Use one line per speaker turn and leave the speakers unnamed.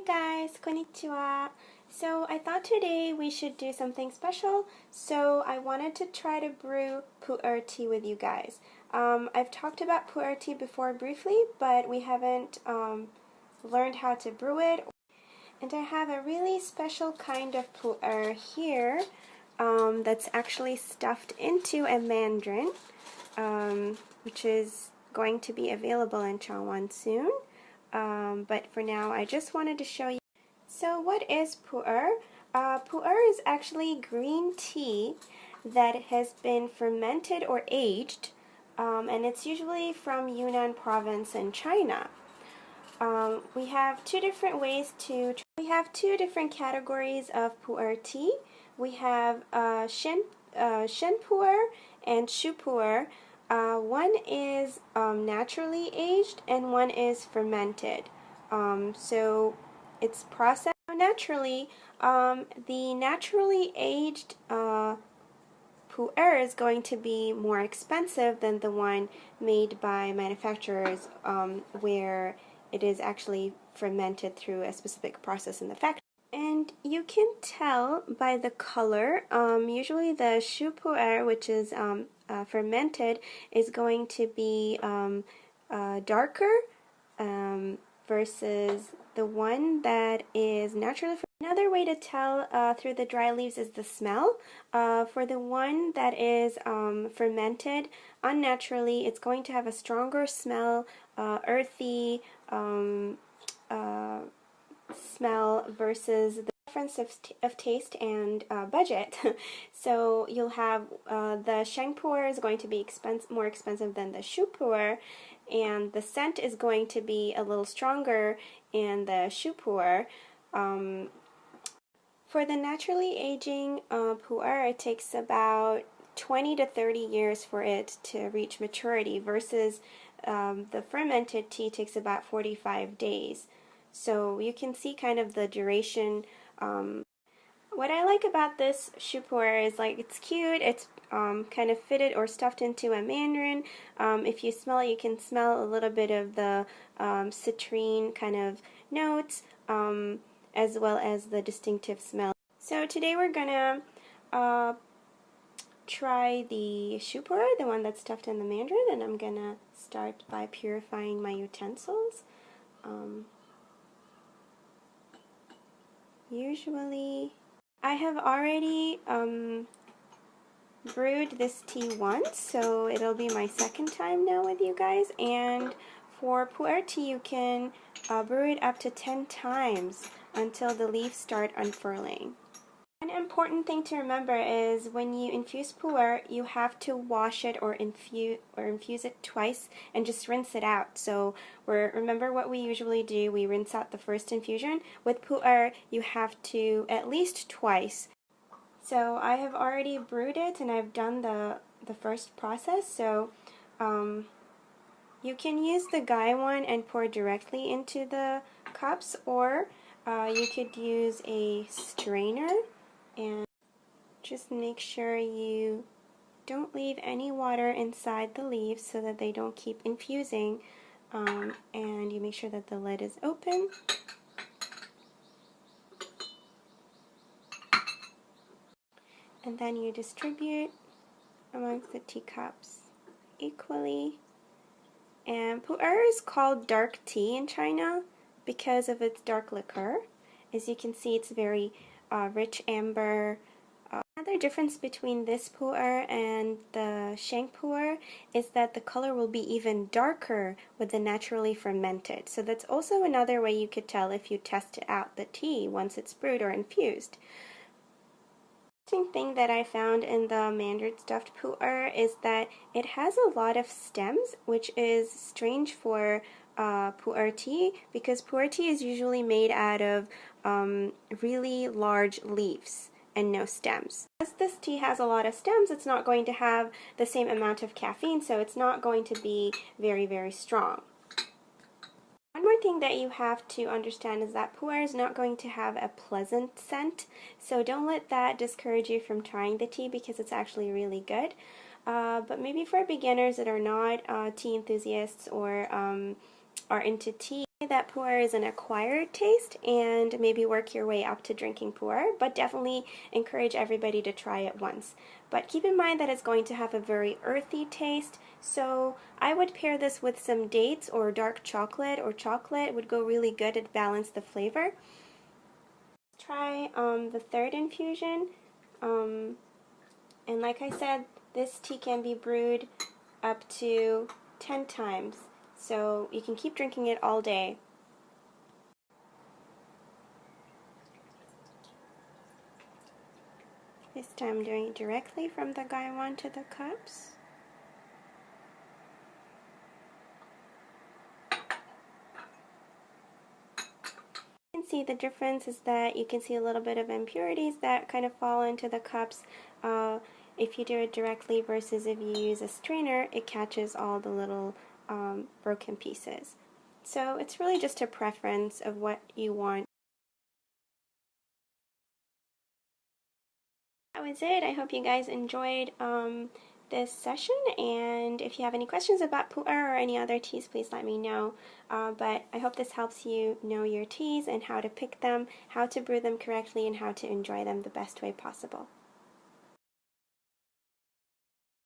Hey guys, konnichiwa. So I thought today we should do something special, so I wanted to try to brew pu'er tea with you guys. I've talked about pu'er tea before briefly, but we haven't learned how to brew it. And I have a really special kind of pu'er here that's actually stuffed into a mandarin, which is going to be available in Changwon soon. But for now, I just wanted to show you. So what is pu'er? Pu'er is actually green tea that has been fermented or aged, and it's usually from Yunnan province in China. We have two different categories of pu'er tea. We have shen pu'er and shu pu'er. One is naturally aged and one is fermented. So it's processed naturally. The naturally aged pu'er is going to be more expensive than the one made by manufacturers where it is actually fermented through a specific process in the factory. And you can tell by the color, usually the shu pu'er, which is fermented, is going to be darker versus the one that is naturally fermented. Another way to tell through the dry leaves is the smell. For the one that is fermented unnaturally, it's going to have a stronger smell, earthy smell versus the difference of taste and budget. So you'll have the sheng pu'er is going to be more expensive than the shu pu'er, and the scent is going to be a little stronger in the shu pu'er. For the naturally aging pu'er, it takes about 20 to 30 years for it to reach maturity versus the fermented tea takes about 45 days. So you can see kind of the duration. What I like about this shu pu'er is like it's cute, it's kind of fitted or stuffed into a mandarin. If you smell it, you can smell a little bit of the citrine kind of notes, as well as the distinctive smell. So today we're gonna try the shu pu'er, the one that's stuffed in the mandarin, and I'm gonna start by purifying my utensils. Usually, I have already brewed this tea once, so it'll be my second time now with you guys. And for pu'er tea, you can brew it up to 10 times until the leaves start unfurling. One important thing to remember is when you infuse pu'er, you have to wash it or infuse it twice and just rinse it out. So remember what we usually do, we rinse out the first infusion. With pu'er, you have to at least twice. So I have already brewed it and I've done the first process. So you can use the gai one and pour directly into the cups, or you could use a strainer. And just make sure you don't leave any water inside the leaves so that they don't keep infusing, and you make sure that the lid is open. And then you distribute amongst the teacups equally. And pu'er is called dark tea in China because of its dark liquor. As you can see, it's very rich amber. Another difference between this pu'er and the sheng pu'er is that the color will be even darker with the naturally fermented. So that's also another way you could tell if you test out the tea once it's brewed or infused. The interesting thing that I found in the mandarin stuffed pu'er is that it has a lot of stems, which is strange for pu'er tea, because pu'er tea is usually made out of really large leaves and no stems. As this tea has a lot of stems, it's not going to have the same amount of caffeine, so it's not going to be very, very strong. One more thing that you have to understand is that pu'er is not going to have a pleasant scent, so don't let that discourage you from trying the tea because it's actually really good. But maybe for beginners that are not tea enthusiasts or are into tea, That pu'er is an acquired taste and maybe work your way up to drinking pu'er, but definitely encourage everybody to try it once. But keep in mind that it's going to have a very earthy taste, so I would pair this with some dates or dark chocolate or chocolate. It would go really good to balance the flavor. Try the third infusion, and like I said, this tea can be brewed up to 10 times, so you can keep drinking it all day. This time I'm doing it directly from the gaiwan to the cups. You can see the difference is that you can see a little bit of impurities that kind of fall into the cups. If you do it directly versus if you use a strainer, it catches all the little broken pieces. So it's really just a preference of what you want. That was it. I hope you guys enjoyed this session, and if you have any questions about pu'er or any other teas, please let me know. But I hope this helps you know your teas and how to pick them, how to brew them correctly, and how to enjoy them the best way possible.